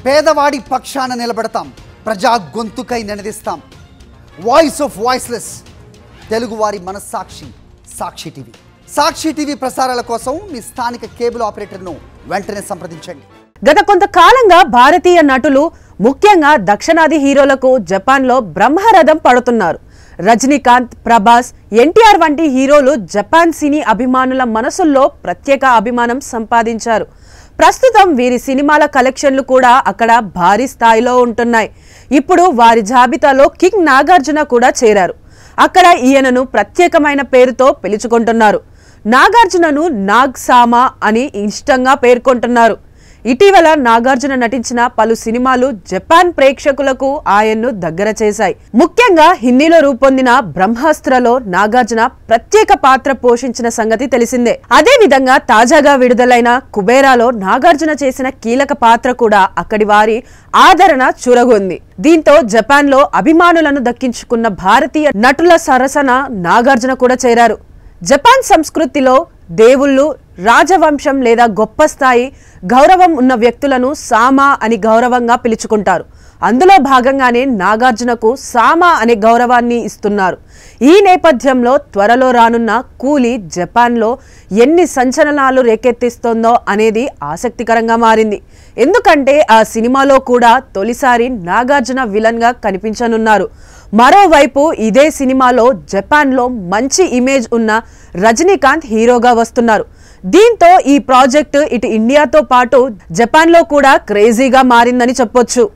పేదవాడి పక్షాన నిలబడతాం, ప్రజా గొంతుకై నినదిస్తాం. వాయిస్ ఆఫ్ వాయిస్లెస్, తెలుగువారి మనస్సాక్షి సాక్షి టీవీ. సాక్షి టీవీ ప్రసారాల కోసం మీ స్థానిక కేబుల్ ఆపరేటర్ను వెంటనే సంప్రదించండి. గత కొంతకాలంగా భారతీయ నటులు ముఖ్యంగా దక్షిణాది హీరోలకు జపాన్లో బ్రహ్మరథం పడుతున్నారు. రజనీకాంత్, ప్రభాస్, ఎన్టీఆర్ వంటి హీరోలు జపాన్ సినీ అభిమానుల మనసుల్లో ప్రత్యేక అభిమానం సంపాదించారు. ప్రస్తుతం వీరి సినిమాల కలెక్షన్లు కూడా అక్కడ భారీ స్థాయిలో ఉంటున్నాయి. ఇప్పుడు వారి జాబితాలో కింగ్ నాగార్జున కూడా చేరారు. అక్కడ ఈయనను ప్రత్యేకమైన పేరుతో పిలుచుకుంటున్నారు. నాగార్జునను నాగ్ సామా అని ఇష్టంగా పేర్కొంటున్నారు. ఇటీవల నాగార్జున నటించిన పలు సినిమాలు జపాన్ ప్రేక్షకులకు ఆయన్ను దగ్గర చేశాయి. ముఖ్యంగా హిందీలో రూపొందిన బ్రహ్మాస్త్రలో నాగార్జున ప్రత్యేక పాత్ర పోషించిన సంగతి తెలిసిందే. అదే విధంగా తాజాగా విడుదలైన కుబేరాలో నాగార్జున చేసిన కీలక పాత్ర కూడా అక్కడి వారి ఆదరణ చూరగొంది. దీంతో జపాన్ లో అభిమానులను దక్కించుకున్న భారతీయ నటుల సరసన నాగార్జున కూడా చేరారు. జపాన్ సంస్కృతిలో దేవుళ్ళు, రాజవంశం లేదా గొప్ప స్థాయి గౌరవం ఉన్న వ్యక్తులను సామా అని గౌరవంగా పిలుచుకుంటారు. అందులో భాగంగానే నాగార్జునకు సామా అనే గౌరవాన్ని ఇస్తున్నారు. ఈ నేపథ్యంలో త్వరలో రానున్న కూలీ జపాన్లో ఎన్ని సంచలనాలు రేకెత్తిస్తోందో అనేది ఆసక్తికరంగా మారింది. ఎందుకంటే ఆ సినిమాలో కూడా తొలిసారి నాగార్జున విలన్గా కనిపించనున్నారు. మరోవైపు ఇదే సినిమాలో జపాన్లో మంచి ఇమేజ్ ఉన్న రజనీకాంత్ హీరోగా వస్తున్నారు. దీంతో ఈ ప్రాజెక్టు ఇటు ఇండియాతో పాటు జపాన్లో కూడా క్రేజీగా మారిందని చెప్పొచ్చు.